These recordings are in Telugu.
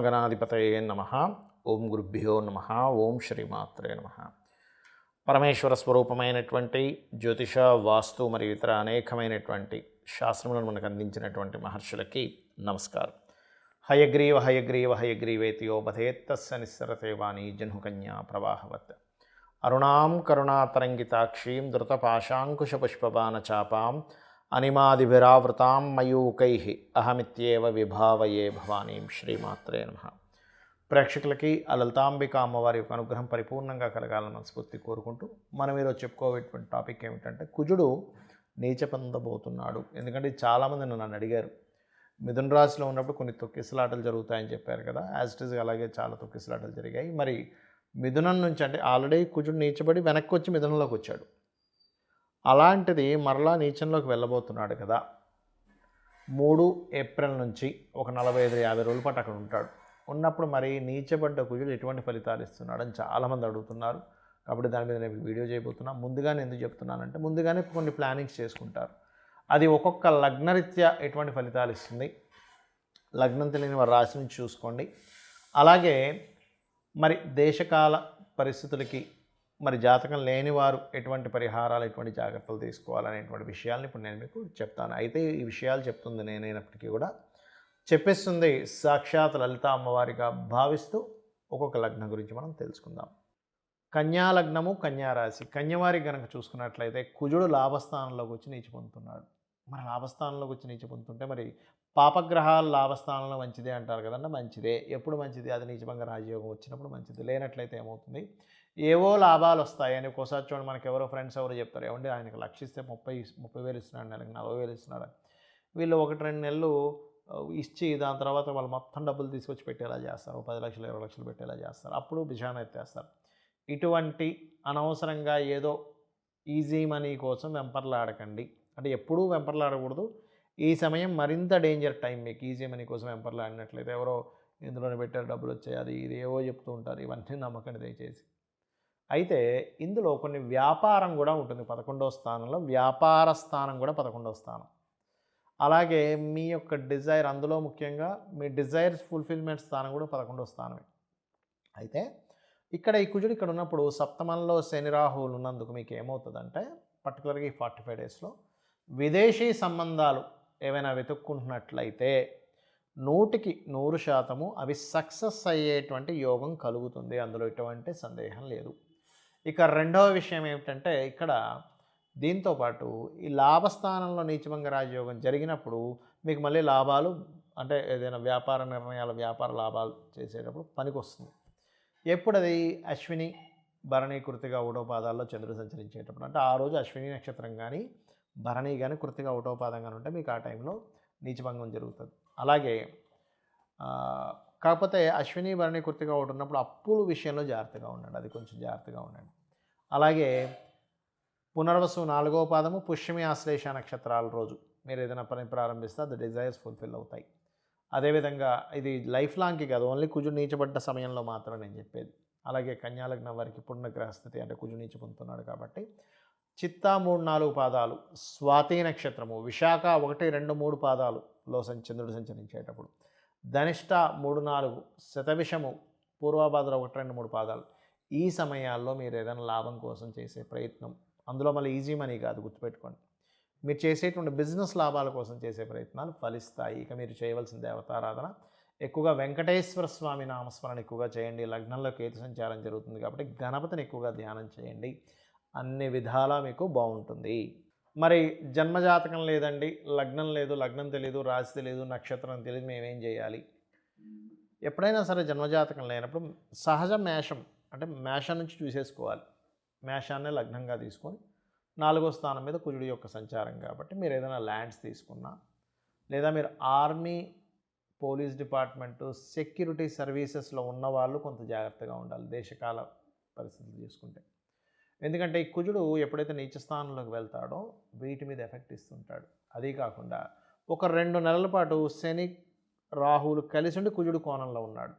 శ్రీమహాగణాధిపతయే నమః. ఓం గురుభ్యో నమః. ఓం శ్రీమాత్రే నమః. పరమేశ్వర స్వరూపమైనటువంటి జ్యోతిష, వాస్తు మరియు ఇతర అనేకమైనటువంటి శాస్త్రములను మనకు అందించినటువంటి మహర్షులకి నమస్కారం. హయగ్రీవ హయగ్రీవ హయగ్రీవేతియోపథేత్తస్య నిస్సరతే వాణి జహ్నుకన్యా ప్రవాహవత్. అరుణాం కరుణాతరంగితాక్షీం ధృతపాశాంకుశపుష్పబాణచాపాం అనిమాదిభిరావృతాం మయూకైః అహమిత్యేవ విభావయే భవానీం. శ్రీమాత్రే నమః. ప్రేక్షకులకి ఆ లలితాంబిక అమ్మవారి యొక్క అనుగ్రహం పరిపూర్ణంగా కలగాలని మనస్ఫూర్తి కోరుకుంటూ మనం ఈరోజు చెప్పుకోవేటువంటి టాపిక్ ఏమిటంటే కుజుడు నీచ పొందబోతున్నాడు. ఎందుకంటే చాలామంది నన్ను అడిగారు, మిథున రాశిలో ఉన్నప్పుడు కొన్ని తొక్కిసలాటలు జరుగుతాయని చెప్పారు కదా. యాజ్ ఇట్ ఈజ్ అలాగే చాలా తొక్కిసలాటలు జరిగాయి. మరి మిథునం నుంచి అంటే ఆల్రెడీ కుజుడు నీచబడి వెనక్కి వచ్చి మిథునంలోకి వచ్చాడు, అలాంటిది మరలా నీచంలోకి వెళ్ళబోతున్నాడు కదా. 3 ఏప్రిల్ నుంచి ఒక 45-50 రోజుల పాటు అక్కడ ఉంటాడు. ఉన్నప్పుడు మరి నీచబడ్డ కుజుడు ఎటువంటి ఫలితాలు ఇస్తున్నాడు అని చాలామంది అడుగుతున్నారు. కాబట్టి దాని మీద నేను వీడియో చేయబోతున్నా. ముందుగానే ఎందుకు చెప్తున్నానంటే ముందుగానే కొన్ని ప్లానింగ్స్ చేసుకుంటారు. అది ఒక్కొక్క లగ్నరీత్యా ఎటువంటి ఫలితాలు ఇస్తుంది, లగ్నం తెలియని వారి రాశి నుంచి చూసుకోండి. అలాగే మరి దేశకాల పరిస్థితులకి మరి జాతకం లేనివారు ఎటువంటి పరిహారాలు, ఎటువంటి జాగ్రత్తలు తీసుకోవాలనేటువంటి విషయాలను ఇప్పుడు నేను మీకు చెప్తాను. అయితే ఈ విషయాలు చెప్తుంది నేనైనప్పటికీ కూడా చెప్పేస్తుంది సాక్షాత్ లలిత అమ్మవారిగా భావిస్తూ ఒక్కొక్క లగ్నం గురించి మనం తెలుసుకుందాం. కన్యా లగ్నము, కన్యా రాశి. కన్యవారికి కనుక చూసుకున్నట్లయితే కుజుడు లాభస్థానంలోకి వచ్చి నీచి పొందుతున్నాడు. మరి లాభస్థానంలోకి వచ్చి నీచి పొందుతుంటే మరి పాపగ్రహాలు లాభస్థానంలో మంచిదే అంటారు కదండి. మంచిదే. ఎప్పుడు మంచిది? అది నీచభంగ రాజయోగం వచ్చినప్పుడు మంచిది. లేనట్లయితే ఏమవుతుంది? ఏవో లాభాలు వస్తాయని ఒక్కోసారి చూడండి, మనకి ఎవరో ఫ్రెండ్స్ ఎవరో చెప్తారు, ఏమంటే ఆయనకు లక్షిస్తే 30,000 ఇస్తున్నాడు, నెలకు 40,000 ఇస్తున్నాడు. వీళ్ళు 1-2 నెలలు ఇచ్చి దాని తర్వాత వాళ్ళు మొత్తం డబ్బులు తీసుకొచ్చి పెట్టేలా చేస్తారు. 10 లక్షలు 20 లక్షలు పెట్టేలా చేస్తారు. అప్పుడు బిషాన ఎత్తేస్తారు. ఇటువంటి అనవసరంగా ఏదో ఈజీ మనీ కోసం వెంపర్లాడకండి. అంటే ఎప్పుడూ వెంపర్లాడకూడదు. ఈ సమయం మరింత డేంజర్ టైం. మీకు ఈజీ మనీ కోసం వెంపర్లాడినట్లయితే ఎవరో ఇందులోనే పెట్టారు, డబ్బులు వచ్చాయి, అది ఇది ఏవో చెప్తూ ఉంటారు. ఇవన్నీ నమ్మకండి దయచేసి. అయితే ఇందులో కొన్ని వ్యాపారం కూడా ఉంటుంది 11వ స్థానంలో. వ్యాపార స్థానం కూడా 11వ స్థానం. అలాగే మీ యొక్క డిజైర్, అందులో ముఖ్యంగా మీ డిజైర్స్ ఫుల్ఫిల్మెంట్ స్థానం కూడా 11వ స్థానమే. అయితే ఇక్కడ ఈ కుజుడు ఇక్కడ ఉన్నప్పుడు సప్తమంలో శని రాహువులు ఉన్నందుకు మీకు ఏమవుతుందంటే పర్టికులర్గా ఈ 45 డేస్లో విదేశీ సంబంధాలు ఏవైనా వెతుక్కుంటున్నట్లయితే 100% అవి సక్సెస్ అయ్యేటువంటి యోగం కలుగుతుంది. అందులో ఎటువంటి సందేహం లేదు. ఇక రెండవ విషయం ఏమిటంటే ఇక్కడ దీంతోపాటు ఈ లాభస్థానంలో నీచభంగ రాజయోగం జరిగినప్పుడు మీకు మళ్ళీ లాభాలు, అంటే ఏదైనా వ్యాపార నిర్ణయాలు, వ్యాపార లాభాలు చేసేటప్పుడు పనికి వస్తుంది. ఎప్పుడు? అది అశ్విని భరణి కృతిగా 1వ పాదాల్లో చంద్రుడు సంచరించేటప్పుడు. అంటే ఆ రోజు అశ్విని నక్షత్రం కానీ భరణి కానీ కృతిగా 1వ పాదం కానీ ఉంటే మీకు ఆ టైంలో నీచభంగం జరుగుతుంది. అలాగే కాకపోతే అశ్విని భరణి కృతిగా ఒకటి ఉన్నప్పుడు అప్పుల విషయంలో జాగ్రత్తగా ఉండండి. అది కొంచెం జాగ్రత్తగా ఉండండి. అలాగే పునర్వసు 4వ పాదము, పుష్యమి ఆశ్లేష నక్షత్రాల రోజు మీరు ఏదైనా పని ప్రారంభిస్తే అది డిజైర్స్ ఫుల్ఫిల్ అవుతాయి. అదేవిధంగా ఇది లైఫ్ లాంగ్కి కాదు, ఓన్లీ కుజుడు నీచబడ్డ సమయంలో మాత్రమే నేను చెప్పేది. అలాగే కన్యాలగ్నం వారికి పుణ్యగ్రహస్థితి అంటే కుజుడు నీచ పొందుతున్నాడు కాబట్టి చిత్తా 3-4 పాదాలు, స్వాతి నక్షత్రము, విశాఖ 1-2-3 పాదాలులో చంద్రుడు సంచరించేటప్పుడు, ధనిష్ట 3-4, శతభిషము పూర్వభాద్ర 1-2-3 పాదాలు. ఈ సమయాల్లో మీరు ఏదైనా లాభం కోసం చేసే ప్రయత్నం, అందులో మళ్ళీ ఈజీ మనీ కాదు, గుర్తుపెట్టుకోండి. మీరు చేసేటువంటి బిజినెస్ లాభాల కోసం చేసే ప్రయత్నాలు ఫలిస్తాయి. ఇక మీరు చేయవలసిన దేవతారాధన ఎక్కువగా వెంకటేశ్వర స్వామి నామస్మరణ ఎక్కువగా చేయండి. లగ్నంలో కేతు సంచారం జరుగుతుంది కాబట్టి గణపతిని ఎక్కువగా ధ్యానం చేయండి. అన్ని విధాలా మీకు బాగుంటుంది. మరి జన్మజాతకం లేదండి, లగ్నం లేదు, లగ్నం తెలియదు, రాశి తెలియదు, నక్షత్రం తెలియదు, మేమేం చేయాలి? ఎప్పుడైనా సరే జన్మజాతకం లేనప్పుడు సహజ మేషం, అంటే మేషం నుంచి చూసేసుకోవాలి. మేషాన్నే లగ్నంగా తీసుకొని 4వ స్థానం మీద కుజుడి యొక్క సంచారం కాబట్టి మీరు ఏదైనా ల్యాండ్స్ తీసుకున్నా, లేదా మీరు ఆర్మీ, పోలీస్ డిపార్ట్మెంటు, సెక్యూరిటీ సర్వీసెస్లో ఉన్నవాళ్ళు కొంత జాగ్రత్తగా ఉండాలి దేశకాల పరిస్థితులు చూసుకుంటే. ఎందుకంటే ఈ కుజుడు ఎప్పుడైతే నీచ స్థానంలోకి వెళ్తాడో వీటి మీద ఎఫెక్ట్ ఇస్తుంటాడు. అదీ కాకుండా ఒక 2 నెలల పాటు శని రాహువులు కలిసి ఉండి కుజుడు కోణంలో ఉన్నాడు.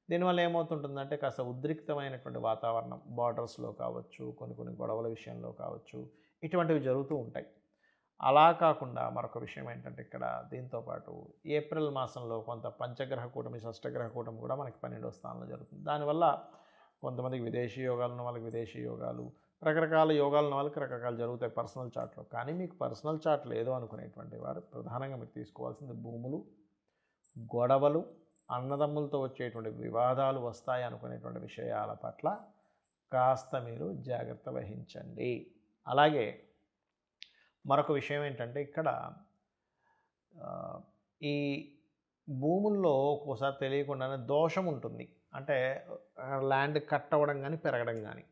దీనివల్ల ఏమవుతుంటుందంటే కాస్త ఉద్రిక్తమైనటువంటి వాతావరణం, బార్డర్స్లో కావచ్చు, కొన్ని గొడవల విషయంలో కావచ్చు, ఇటువంటివి జరుగుతూ ఉంటాయి. అలా కాకుండా మరొక విషయం ఏంటంటే ఇక్కడ దీంతో పాటు ఏప్రిల్ మాసంలో కొంత పంచగ్రహ కూటమి, షష్టగ్రహ కూటమి కూడా మనకి 12వ స్థానంలో జరుగుతుంది. దానివల్ల కొంతమందికి విదేశీ యోగాలు ఉన్న వాళ్ళకి విదేశీ యోగాలు, రకరకాల యోగాలు ఉన్న వాళ్ళకి రకరకాలు జరుగుతాయి పర్సనల్ చార్ట్లో. కానీ మీకు పర్సనల్ చార్ట్ లేదు అనుకునేటువంటి వారు ప్రధానంగా మీరు తీసుకోవాల్సింది భూములు, గొడవలు, అన్నదమ్ములతో వచ్చేటువంటి వివాదాలు వస్తాయి అనుకునేటువంటి విషయాల పట్ల కాస్త మీరు జాగ్రత్త వహించండి. అలాగే మరొక విషయం ఏంటంటే ఇక్కడ ఈ భూముల్లో ఒక్కోసారి తెలియకుండానే దోషం ఉంటుంది. అంటే ల్యాండ్ కట్ అవ్వడం కానీ, పెరగడం కానీ,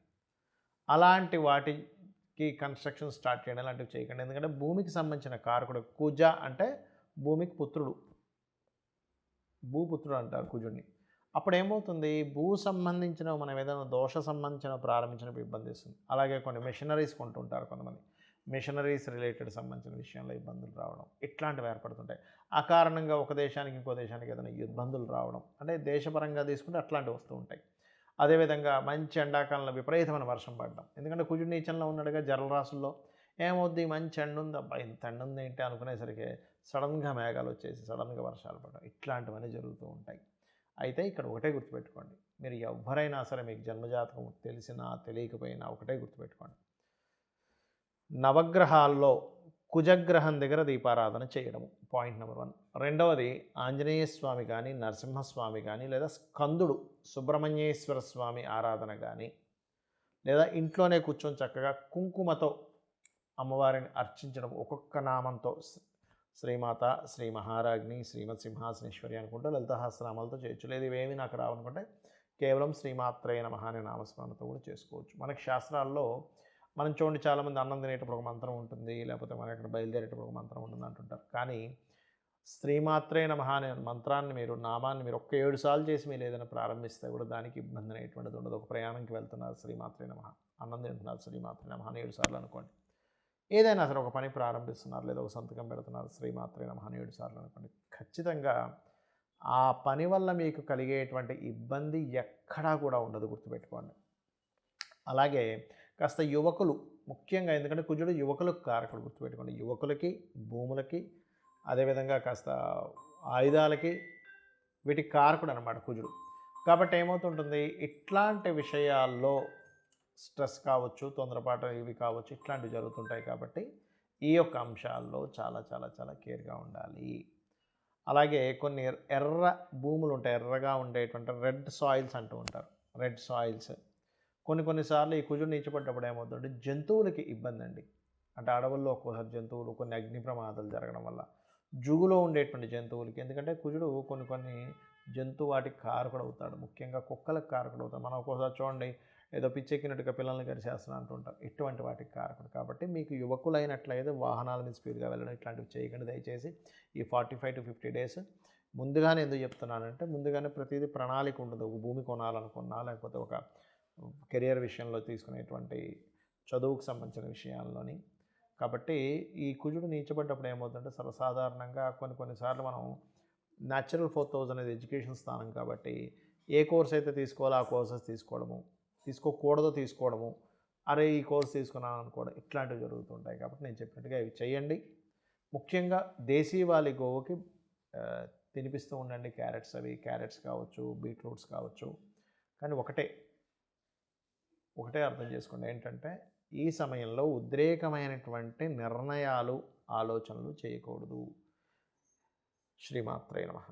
అలాంటి వాటికి కన్స్ట్రక్షన్ స్టార్ట్ చేయడం లాంటివి చేయకండి. ఎందుకంటే భూమికి సంబంధించిన కారకుడు కుజ అంటే భూమికి పుత్రుడు, భూపుత్రుడు అంటారు కుజుడిని. అప్పుడు ఏమవుతుంది, భూ సంబంధించిన మనం ఏదైనా దోష సంబంధించిన ప్రారంభించినప్పుడు ఇబ్బంది ఇస్తుంది. అలాగే కొన్ని మెషినరీస్ కొంటుంటారు కొంతమంది, మెషినరీస్ రిలేటెడ్ సంబంధించిన విషయంలో ఇబ్బందులు రావడం ఇట్లాంటివి ఏర్పడుతుంటాయి. ఆ కారణంగా ఒక దేశానికి ఇంకో దేశానికి ఏదైనా ఇబ్బందులు రావడం అంటే దేశపరంగా తీసుకుంటే అట్లాంటివి వస్తూ ఉంటాయి. అదేవిధంగా మంచి ఎండాకాలంలో విపరీతమైన వర్షం పడడం, ఎందుకంటే కుజుడు నీచంలో ఉన్నాడుగా జలరాశుల్లో. ఏమవుద్ది, మంచి ఎండ ఉంది, అబ్బా ఇంత ఎండ ఉంది ఏంటి అనుకునేసరికి సడన్గా మేఘాలు వచ్చేసి సడన్గా వర్షాలు పడడం ఇట్లాంటివన్నీ జరుగుతూ ఉంటాయి. అయితే ఇక్కడ ఒకటే గుర్తుపెట్టుకోండి, మీరు ఎవరైనా సరే మీకు జన్మజాతకం తెలిసినా తెలియకపోయినా ఒకటే గుర్తుపెట్టుకోండి, నవగ్రహాల్లో కుజగ్రహం దగ్గర దీపారాధన చేయడము పాయింట్ నెంబర్ 1. రెండవది ఆంజనేయ స్వామి కానీ, నరసింహస్వామి కానీ, లేదా స్కందుడు సుబ్రహ్మణ్యేశ్వర స్వామి ఆరాధన కానీ, లేదా ఇంట్లోనే కూర్చొని చక్కగా కుంకుమతో అమ్మవారిని అర్చించడం, ఒక్కొక్క నామంతో శ్రీమాత, శ్రీ మహారాజ్ని, శ్రీమత్ సింహాసనేశ్వరి అనుకుంటూ లలితహాస్యనామాలతో చేయొచ్చు. లేదు ఇవేమి నాకు రావనుకుంటే కేవలం శ్రీమాత్రే నమః అనే నామస్మరణతో కూడా చేసుకోవచ్చు. మనకి శాస్త్రాల్లో మనం చూడండి, చాలామంది అన్నం తినేటప్పుడు ఒక మంత్రం ఉంటుంది, లేకపోతే మనం ఇక్కడ బయలుదేరేటప్పుడు ఒక మంత్రం ఉంటుంది అంటుంటారు. కానీ శ్రీమాత్రే నమః అనే మంత్రాన్ని మీరు, నామాన్ని మీరు 7 సార్లు చేసి మీరు ఏదైనా ప్రారంభిస్తే కూడా దానికి ఇబ్బంది అనేటువంటిది ఉండదు. ఒక ప్రయాణంకి వెళ్తున్నారు శ్రీమాత్రే నమః, అన్నం తింటున్నారు శ్రీమాత్రే నమః అని 7 సార్లు అనుకోండి. ఏదైనా సరే ఒక పని ప్రారంభిస్తున్నారు, లేదా ఒక సంతకం పెడుతున్నారు శ్రీమాత్రే నమః అని 7 సార్లు అనుకోండి. ఖచ్చితంగా ఆ పని వల్ల మీకు కలిగేటువంటి ఇబ్బంది ఎక్కడా కూడా ఉండదు, గుర్తుపెట్టుకోండి. అలాగే కాస్త యువకులు ముఖ్యంగా, ఎందుకంటే కుజుడు యువకులకు కారకుడు, గుర్తుపెట్టుకోండి. యువకులకి, భూములకి, అదేవిధంగా కాస్త ఆయుధాలకి, వీటికి కారకుడు అనమాట కుజుడు. కాబట్టి ఏమవుతుంటుంది, ఇట్లాంటి విషయాల్లో స్ట్రెస్ కావచ్చు, తొందరపాటు ఇవి కావచ్చు, ఇట్లాంటివి జరుగుతుంటాయి. కాబట్టి ఈ యొక్క అంశాల్లో చాలా చాలా చాలా కేర్గా ఉండాలి. అలాగే కొన్ని ఎర్ర భూములు ఉంటాయి, ఎర్రగా ఉండేటువంటి రెడ్ సాయిల్స్ అంటూ ఉంటారు. రెడ్ సాయిల్స్ కొన్నిసార్లు ఈ కుజుడు నీచపడ్డప్పుడు ఏమవుతుందంటే జంతువులకి ఇబ్బంది అండి. అంటే అడవుల్లో ఒక్కోసారి జంతువులు, కొన్ని అగ్ని ప్రమాదాలు జరగడం వల్ల జుగులో ఉండేటువంటి జంతువులకి, ఎందుకంటే కుజుడు కొన్ని జంతువు వాటికి కారకుడు అవుతాడు, ముఖ్యంగా కుక్కలకు కారకుడు అవుతాడు. మనం ఒక్కోసారి చూడండి ఏదో పిచ్చెక్కినట్టుగా పిల్లల్ని కరిచేస్తున్నా అంటుంటారు, ఇటువంటి వాటికి కారకుడు. కాబట్టి మీకు యువకులైనట్లయితే వాహనాల మీద స్పీడ్గా వెళ్ళడం ఇట్లాంటివి చేయకండి దయచేసి. ఈ 45 to 50 డేస్ ముందుగానే ఎందుకు చెప్తున్నానంటే, ముందుగానే ప్రతిదీ ప్రణాళిక ఉంటుంది. ఒక భూమి కొనాలనుకున్నా, లేకపోతే ఒక కెరియర్ విషయంలో తీసుకునేటువంటి చదువుకు సంబంధించిన విషయాల్లోని. కాబట్టి ఈ కుజుడు నీచబడ్డప్పుడు ఏమవుతుందంటే సర్వసాధారణంగా కొన్నిసార్లు మనం న్యాచురల్ 4000 అనేది ఎడ్యుకేషన్ స్థానం కాబట్టి ఏ కోర్స్ అయితే తీసుకోవాలో ఆ కోర్సెస్ తీసుకోవడము, తీసుకోకూడదో తీసుకోవడము, అరే ఈ కోర్స్ తీసుకున్నాను అనుకోవడం ఇట్లాంటివి జరుగుతుంటాయి. కాబట్టి నేను చెప్పినట్టుగా ఇవి చేయండి. ముఖ్యంగా దేశీవాలి గోవుకి తినిపిస్తూ ఉండండి క్యారెట్స్, అవి క్యారెట్స్ కావచ్చు, బీట్రూట్స్ కావచ్చు. కానీ ఒకటే అర్థం చేసుకోండి, ఏంటంటే ఈ సమయంలో ఉద్రేకమైనటువంటి నిర్ణయాలు, ఆలోచనలు చేయకూడదు. శ్రీమాత్రే నమః.